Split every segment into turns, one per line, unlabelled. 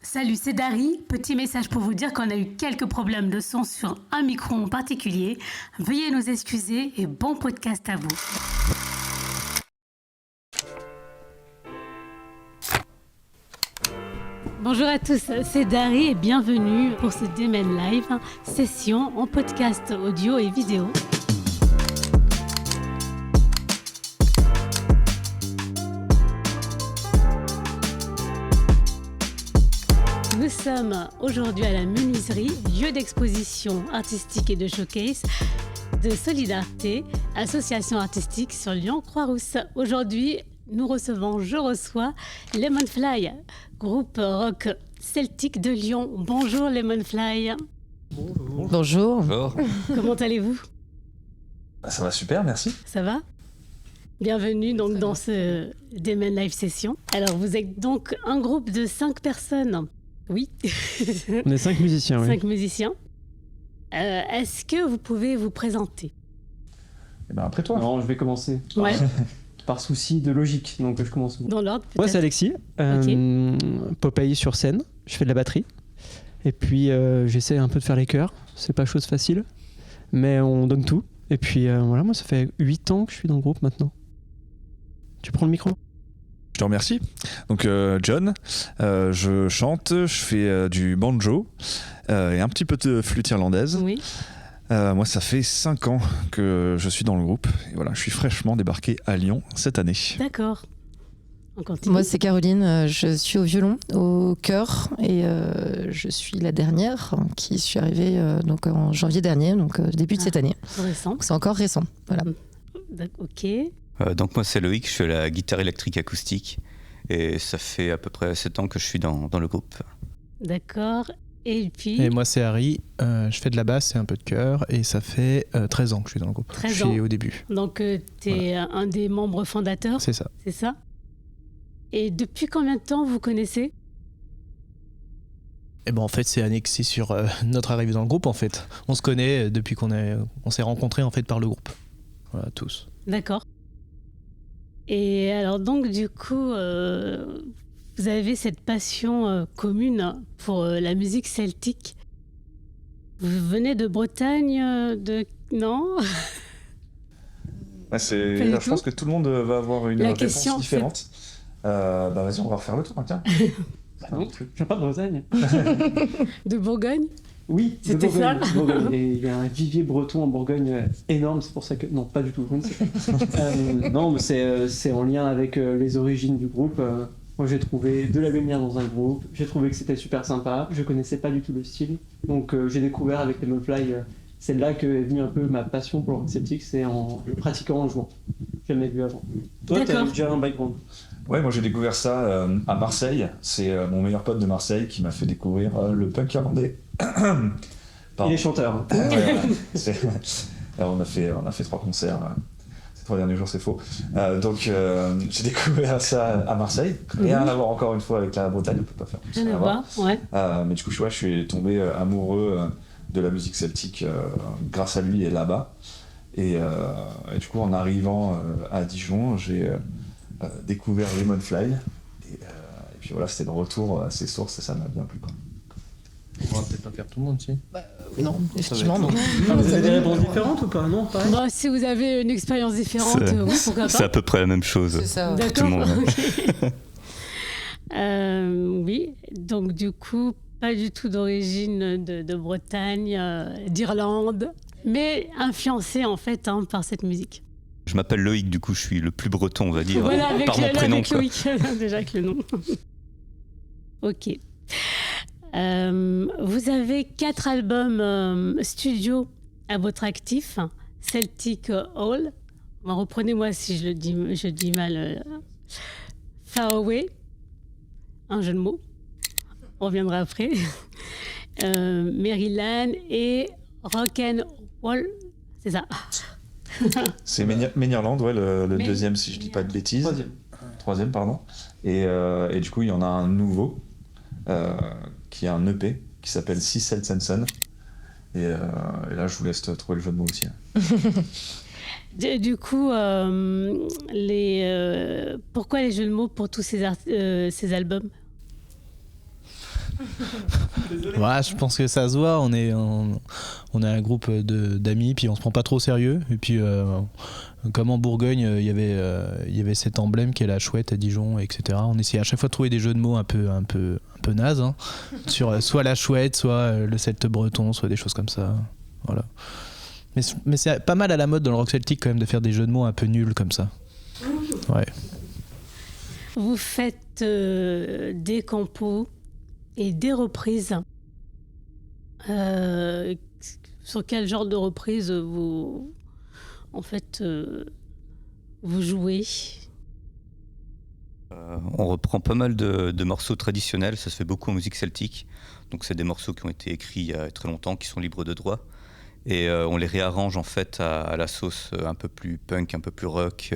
Salut, c'est Dari. Petit message pour vous dire qu'on a eu quelques problèmes de son sur un micro en particulier. Veuillez nous excuser et bon podcast à vous. Bonjour à tous, c'est Dari et bienvenue pour ce Demen Live, session en podcast audio et vidéo. Nous sommes aujourd'hui à la menuiserie, lieu d'exposition artistique et de showcase de solidarité, association artistique sur Lyon Croix-Rousse. Aujourd'hui, je reçois Lemonfly, groupe rock celtique de Lyon. Bonjour Lemonfly.
Bonjour.
Comment allez-vous ?
Ça va super, merci.
Ça va ? Bienvenue donc dans ce Demen Live Session. Alors vous êtes donc un groupe de 5 personnes. Oui.
On est 5 musiciens, oui.
5 musiciens. Est-ce que vous pouvez vous présenter ?
Eh ben après toi.
Non, je vais commencer.
Ouais.
Par souci de logique, donc je commence.
Dans l'ordre, peut-être.
Moi, c'est Alexis. Popeye sur scène. Je fais de la batterie. Et puis, j'essaie un peu de faire les chœurs. C'est pas chose facile. Mais on donne tout. Et puis, voilà, moi, ça fait 8 ans que je suis dans le groupe maintenant. Tu prends le micro ?
Je te remercie. Donc John, je chante, je fais du banjo et un petit peu de flûte irlandaise.
Oui.
Moi, ça fait 5 ans que je suis dans le groupe. Et voilà, je suis fraîchement débarqué à Lyon cette année.
D'accord. On continue.
Moi, c'est Caroline. Je suis au violon, au chœur, et je suis la dernière qui suis arrivée donc en janvier dernier, donc début de cette année.
C'est récent.
Donc, c'est encore récent. Voilà.
Ok.
Donc moi c'est Loïc, je suis à la guitare électrique acoustique et ça fait à peu près 7 ans que je suis dans le groupe.
D'accord. Et puis.
Et moi c'est Harry, je fais de la basse et un peu de chœur et ça fait 13 ans que je suis dans le groupe.
13
je
ans.
suis au début.
Donc tu es un des membres fondateurs.
C'est ça.
C'est ça. Et depuis combien de temps vous connaissez ?
Et en fait c'est annexé sur notre arrivée dans le groupe en fait. On se connaît depuis on s'est rencontrés en fait par le groupe. Voilà, tous.
D'accord. Et alors donc du coup, vous avez cette passion commune pour la musique celtique. Vous venez de Bretagne, non ?
Ouais, je pense que tout le monde va avoir une réponse différente. Vas-y, on va refaire le tour. Tiens.
Non, je viens pas de Bretagne.
De Bourgogne ?
Oui,
C'était ça.
Bourgogne. Et il y a un vivier breton en Bourgogne énorme, c'est pour ça que... Non, pas du tout, je ne sais pas. Non, mais c'est en lien avec les origines du groupe. Moi, j'ai trouvé de la lumière dans un groupe, j'ai trouvé que c'était super sympa, je connaissais pas du tout le style, donc j'ai découvert avec Lemonfly, c'est là que est venue un peu ma passion pour le rock celtique, c'est en le pratiquant en jouant. Jamais vu avant. Toi, tu as déjà un background.
Ouais, moi j'ai découvert ça à Marseille. C'est mon meilleur pote de Marseille qui m'a fait découvrir le punk irlandais.
Il est chanteur.
Alors, on a fait 3 concerts. Ces 3 derniers jours, c'est faux. Donc j'ai découvert ça à Marseille. Rien à voir encore une fois avec la Bretagne, on peut pas faire tout ça.
Rien à voir, ouais.
Mais du coup, je suis tombé amoureux de la musique celtique grâce à lui et là-bas. Et du coup, en arrivant à Dijon, j'ai découvert Lemonfly. Et puis voilà, c'était le retour à ses sources et ça m'a bien plu, quoi.
On va peut-être pas faire tout le monde, si.
Non, effectivement, non.
Vous avez des réponses différentes ou pas ? Non, pareil.
Bon, si vous avez une expérience différente, oui, pourquoi pas.
C'est à peu près la même chose.
C'est ça.
D'accord.
Tout le monde.
Ok. Oui, donc du coup, pas du tout d'origine de Bretagne, d'Irlande, mais influencé en fait par cette musique.
Je m'appelle Loïc, du coup je suis le plus breton on va dire,
Voilà, avec
par mon prénom.
avec
Quoi.
Loïc, déjà avec le nom. Ok. Vous avez 4 albums studio à votre actif. Celtic Hall. Bon, reprenez-moi si je dis mal. Far Away. Un jeu de mots. On reviendra après. Maryland et Rock'n'Roll. C'est ça.
C'est Menierland, ouais, le
Mais...
deuxième, si je dis pas de bêtises. Troisième, pardon. Et du coup, il y en a un nouveau, qui est un EP, qui s'appelle Sea Celts and Sun. Et là, je vous laisse trouver le jeu de mots aussi.
Du coup, pourquoi les jeux de mots pour tous ces albums ?
Ouais, je pense que ça se voit. On est un groupe d'amis, puis on se prend pas trop au sérieux. Et puis, comme en Bourgogne, il y avait cet emblème qui est la chouette à Dijon, etc. On essayait à chaque fois de trouver des jeux de mots un peu nazes, hein, sur soit la chouette, soit le celte breton, soit des choses comme ça. Voilà. Mais c'est pas mal à la mode dans le rock celtique quand même de faire des jeux de mots un peu nuls comme ça. Ouais.
Vous faites des compos et des reprises. Sur quel genre de reprise vous jouez?
On reprend pas mal de morceaux traditionnels, ça se fait beaucoup en musique celtique. Donc c'est des morceaux qui ont été écrits il y a très longtemps, qui sont libres de droit. Et on les réarrange en fait à la sauce un peu plus punk, un peu plus rock,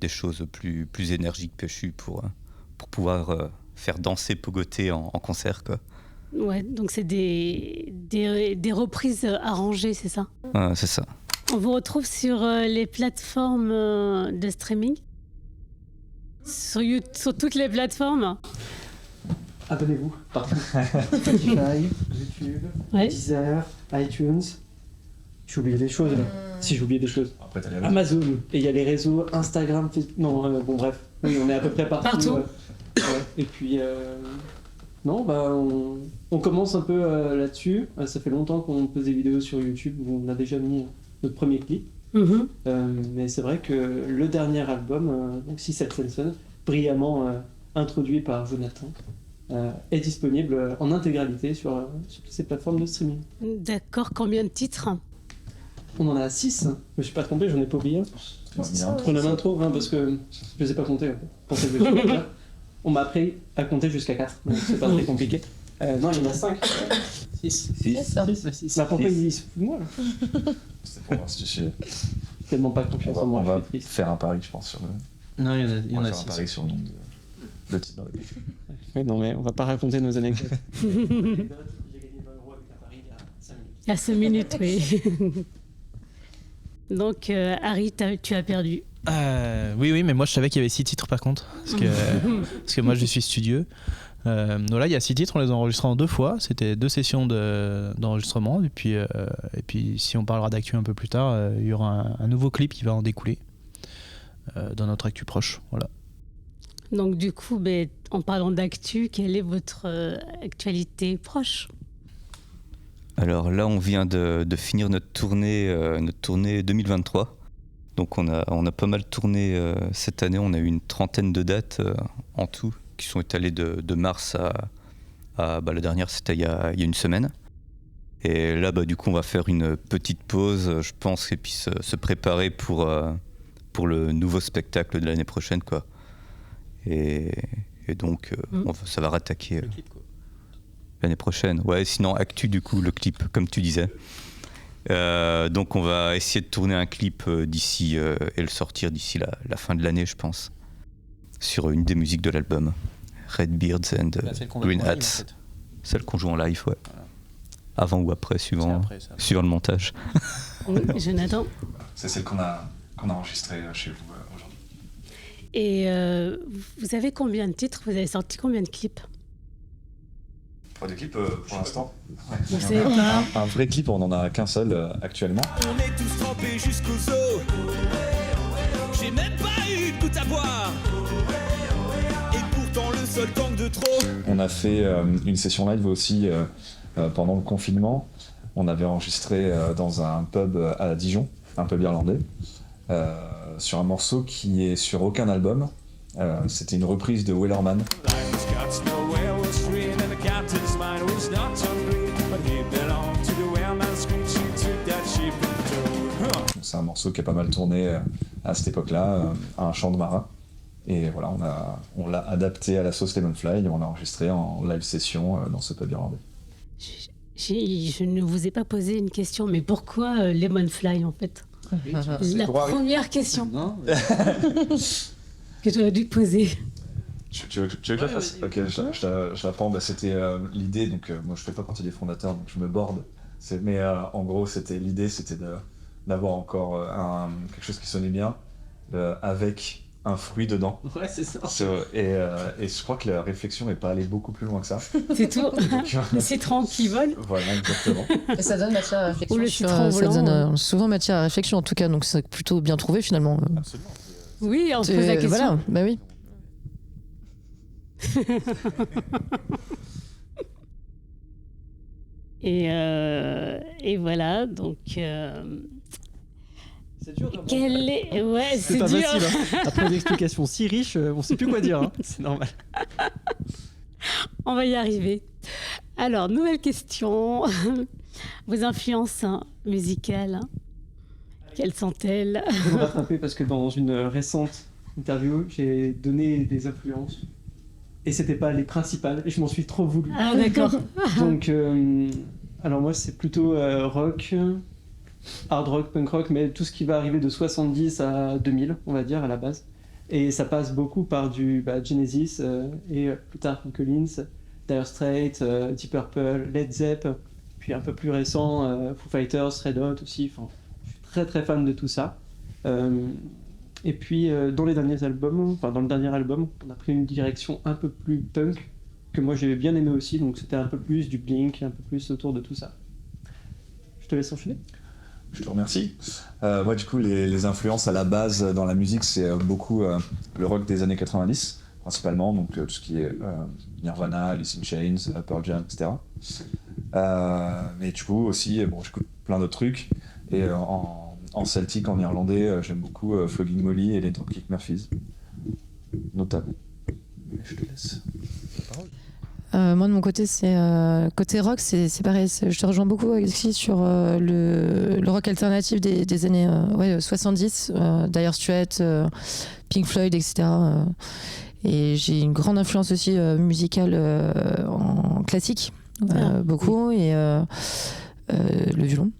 des choses plus énergiques, péchues pour pouvoir faire danser, pogoter en concert, quoi.
Ouais, donc c'est des reprises arrangées, c'est ça?
C'est ça.
On vous retrouve sur les plateformes de streaming? Sur toutes les plateformes?
Abonnez-vous partout. Spotify, YouTube,
Ouais.
Deezer, iTunes. J'ai oublié des choses là. Si j'ai oublié des choses.
Après, t'as les réseaux.
Amazon. Et il y a les réseaux Instagram, Facebook. Non, bon bref. Oui, on est à peu près partout.
Partout.
Ouais. Et puis non, bah on commence un peu là-dessus. Ça fait longtemps qu'on pose des vidéos sur YouTube où on a déjà mis notre premier clip.
Mhm.
Mais c'est vrai que le dernier album, donc Si Cette Scène sonne, brillamment introduit par Jonathan, est disponible en intégralité sur toutes ces plateformes de streaming.
D'accord, combien de titres?
On en a 6, je suis pas trompé, j'en ai pas oublié un. On a l'intro, parce que je les ai pas comptés. Pensez que je vais faire. On m'a appris à compter jusqu'à 4, donc c'est pas très compliqué. Non, il y en a 5. 6. 6. Bah pourquoi ils se foutent de moi là?
C'est pour voir si tu sais.
Tellement pas confiance en moi,
On
je
va
suis triste.
faire un pari, je pense, sur le.
Non, il y
On
en
va
a
faire un
6.
pari sur le nombre de titres.
Oui, non mais on va pas raconter nos anecdotes. J'ai gagné 20 € avec un pari il y a 5 minutes.
Il y a 5 minutes, oui. Donc, Harry, tu as perdu.
Oui, mais moi je savais qu'il y avait 6 titres par contre, parce que moi je suis studieux. Voilà, il y a 6 titres, on les a enregistrés en 2 fois, c'était 2 sessions d'enregistrement, et puis si on parlera d'actu un peu plus tard, il y aura un nouveau clip qui va en découler dans notre actu proche. Voilà.
Donc, du coup, en parlant d'actu, quelle est votre actualité proche?
Alors là, on vient de finir notre tournée 2023. Donc on a pas mal tourné cette année. On a eu une trentaine de dates en tout qui sont étalées de mars à la dernière, c'était il y a une semaine. Et là, du coup, on va faire une petite pause, je pense, et puis se préparer pour le nouveau spectacle de l'année prochaine, quoi. Et donc, ça va rattaquer l'année prochaine. Ouais, sinon, actu, du coup, le clip, comme tu disais. Donc on va essayer de tourner un clip d'ici et le sortir d'ici la fin de l'année, je pense, sur une des musiques de l'album, Red Beards and Green Hats. En fait. Celle qu'on joue en live, ouais. Voilà. Avant ou après, suivant le montage.
Oui, Jonathan.
C'est celle qu'on a enregistrée chez vous aujourd'hui.
Et vous avez combien de titres? Vous avez sorti combien de clips?
Pour des clips, pour l'instant,
Je sais pas.
un vrai clip, on n'en a qu'un seul actuellement.
On est tous trempés jusqu'aux os. J'ai même pas eu de goutte à boire. Et pourtant le sol tangue de trop.
On a fait une session live aussi pendant le confinement. On avait enregistré dans un pub à Dijon, un pub irlandais, sur un morceau qui est sur aucun album. C'était une reprise de Wellerman. C'est un morceau qui a pas mal tourné à cette époque-là, à un chant de marin. Et voilà, on l'a adapté à la sauce Lemonfly et on l'a enregistré en live session dans ce pub irlandais.
Je ne vous ai pas posé une question, mais pourquoi Lemonfly en fait? La première question que tu aurais dû te poser.
Tu veux que je la fasse? Ok, je la prends. C'était l'idée, donc moi je fais pas partie des fondateurs, donc je me borde. Mais en gros, l'idée c'était d'avoir encore quelque chose qui sonnait bien, avec un fruit dedans.
Ouais, c'est ça.
Et je crois que la réflexion n'est pas allée beaucoup plus loin que ça.
C'est tout. Le citron qui vole.
Voilà, exactement.
Et ça donne matière à réflexion.
Ou le citron
ça
volant,
donne souvent matière à réflexion en tout cas, donc c'est plutôt bien trouvé finalement.
Absolument.
Oui, on se pose la question.
Voilà, bah oui.
Et voilà, donc.
C'est dur.
Quel est. Ouais, c'est
pas
dur.
facile. Hein. Après une explication si riche, on sait plus quoi dire. Hein. C'est normal.
On va y arriver. Alors, nouvelle question. Vos influences musicales, quelles sont-elles?
Je vais me rattraper parce que dans une récente interview, j'ai donné des influences. Et c'était pas les principales, et je m'en suis trop voulu.
Ah, d'accord.
Donc, alors moi, c'est plutôt rock, hard rock, punk rock, mais tout ce qui va arriver de 70 à 2000, on va dire, à la base. Et ça passe beaucoup par du Genesis, et plus tard Phil Collins, Dire Straits, Deep Purple, Led Zepp, puis un peu plus récent, Foo Fighters, Red Hot aussi. Enfin, je suis très très fan de tout ça. Et puis dans les derniers albums, enfin dans le dernier album, on a pris une direction un peu plus punk que moi j'avais bien aimé aussi, donc c'était un peu plus du Blink, un peu plus autour de tout ça. Je te laisse enchaîner.
Je te remercie. Moi, du coup, les influences à la base dans la musique, c'est beaucoup le rock des années 90, principalement, donc tout ce qui est Nirvana, Alice in Chains, Pearl Jam, etc. Mais du coup, aussi, bon, j'écoute plein d'autres trucs. Et en celtique, en irlandais, j'aime beaucoup Flogging Molly et les Dropkick Murphys, notamment. Mais je te laisse la parole.
Moi de mon côté, c'est côté rock, c'est pareil. Je te rejoins beaucoup aussi sur le rock alternatif des années 70, Dire Straits, Pink Floyd, etc. Et j'ai une grande influence aussi musicale en classique, beaucoup, et le violon.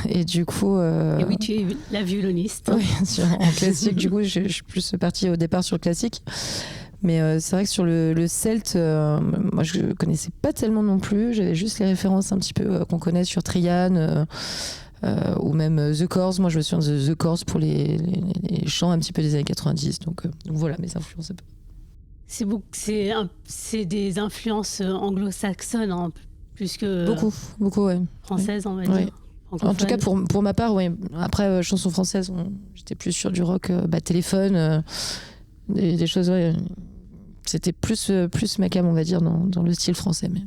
Et du coup.
Et oui, tu es la violoniste.
Oui, en classique, du coup, je suis plus partie au départ sur le classique. Mais c'est vrai que sur le celte, moi je connaissais pas tellement non plus. J'avais juste les références un petit peu qu'on connaît sur Trian ou même The Corrs. Moi je me souviens de The Corrs pour les chants un petit peu des années 90. Donc voilà mes influences.
C'est des influences anglo-saxonnes, hein, plus que
beaucoup, ouais.
françaises, on va dire.
Ouais. En tout cas pour ma part, ouais. Après chansons françaises, j'étais plus sur du rock, téléphone, des choses. Ouais. C'était plus ma cam, on va dire, dans le style français. Mais...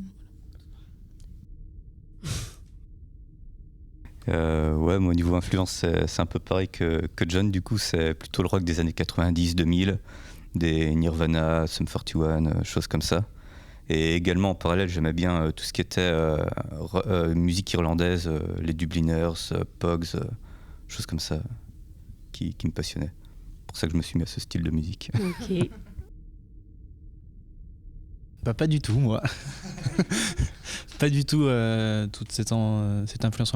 ouais, moi au niveau influence, c'est un peu pareil que John, du coup, c'est plutôt le rock des années 90-2000, des Nirvana, Sum 41, choses comme ça. Et également en parallèle, j'aimais bien tout ce qui était musique irlandaise, les Dubliners, Pogs, choses comme ça, qui me passionnaient. C'est pour ça que je me suis mis à ce style de musique.
Ok.
Pas du tout, moi. Pas du tout toute cette influence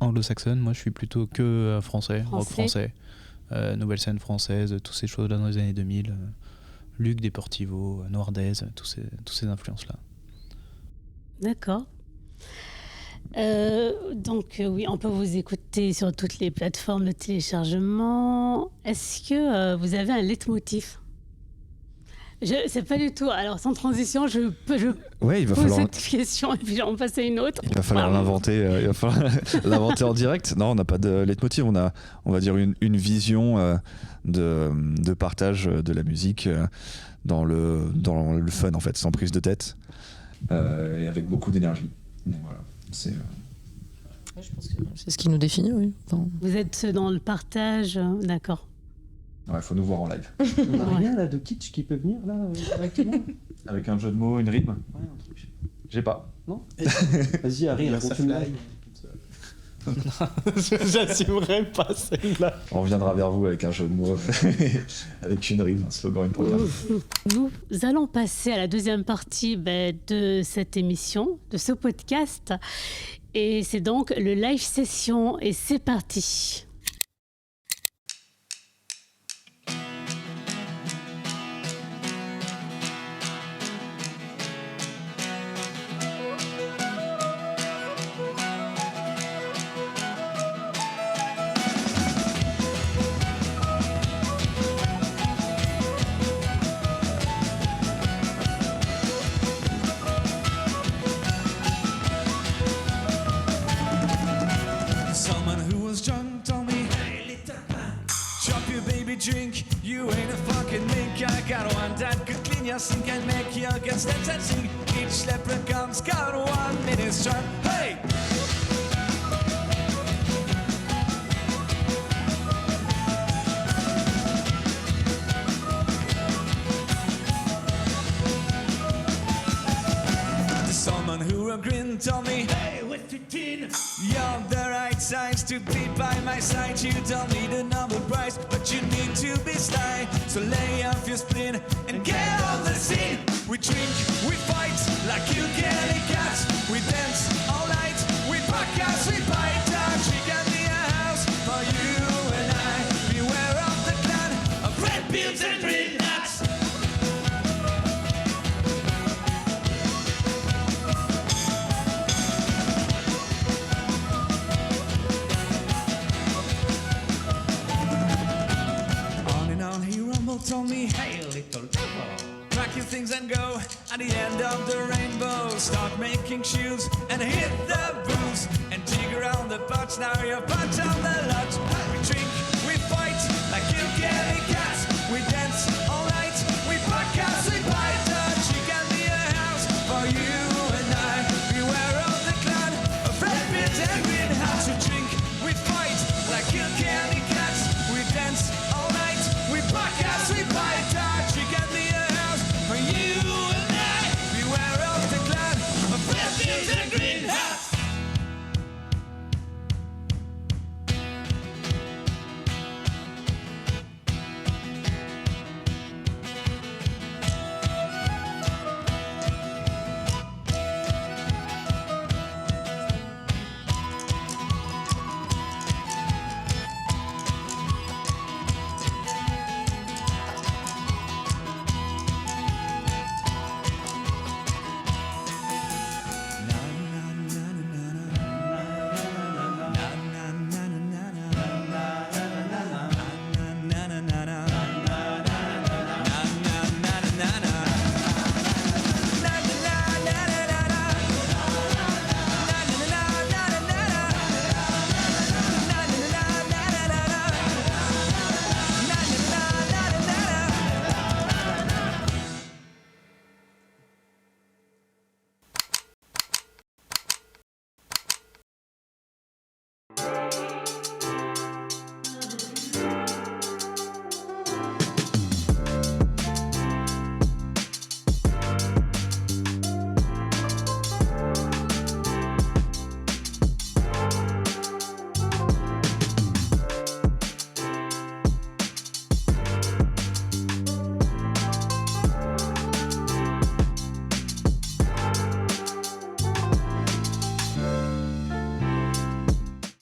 anglo-saxonne. Moi, je suis plutôt que français, rock français, nouvelle scène française, toutes ces choses-là dans les années 2000. Luc Deportivo, Noardez, toutes ces influences-là.
D'accord. Donc oui, on peut vous écouter sur toutes les plateformes de téléchargement. Est-ce que vous avez un leitmotiv ? Je sais pas du tout. Alors sans transition, je
Ouais, il va
pose
falloir
cette question et puis on passe à une autre.
Il va falloir l'inventer. Il va falloir l'inventer en direct. Non, on n'a pas de leitmotiv. On a, on va dire, une vision de partage de la musique dans le fun en fait, sans prise de tête et avec beaucoup d'énergie. Donc, voilà, c'est.
Je pense que c'est ce qui nous définit, oui. Enfin...
Vous êtes dans le partage, d'accord.
Ouais, faut nous voir en live.
On a rien là de kitsch qui peut venir là directement.
Avec un jeu de mots, une rythme.
Ouais, un truc.
J'ai pas.
Non. Vas-y, Harry, raconte-nous là.
J'assumerai pas celle-là.
On reviendra vers vous avec un jeu de mots, avec une rime, un slogan, une programme.
Nous allons passer à la deuxième partie de cette émission, de ce podcast. Et c'est donc le live session. Et c'est parti.
one that could clean your sink and make your guts dance and sing. Each leprechaun's got 1 minute strong. Hey! Someone who a grin told me, hey, with 15, you're the right size to be by my side. You don't need a Nobel Prize, but you need to be sly. So lay off your spleen and get on the scene. We drink, we fight like you candy cats. We dance all night, we podcast, we bite our trick and be a house for you and I. Beware of the clan of red beards and green nuts. Told me, hey little devil, pack your things and go. At the end of the rainbow, start making shoes and hit the booze and dig around the pots. Now you're part of the lot. We drink, we fight like you candy cats. We dance all night.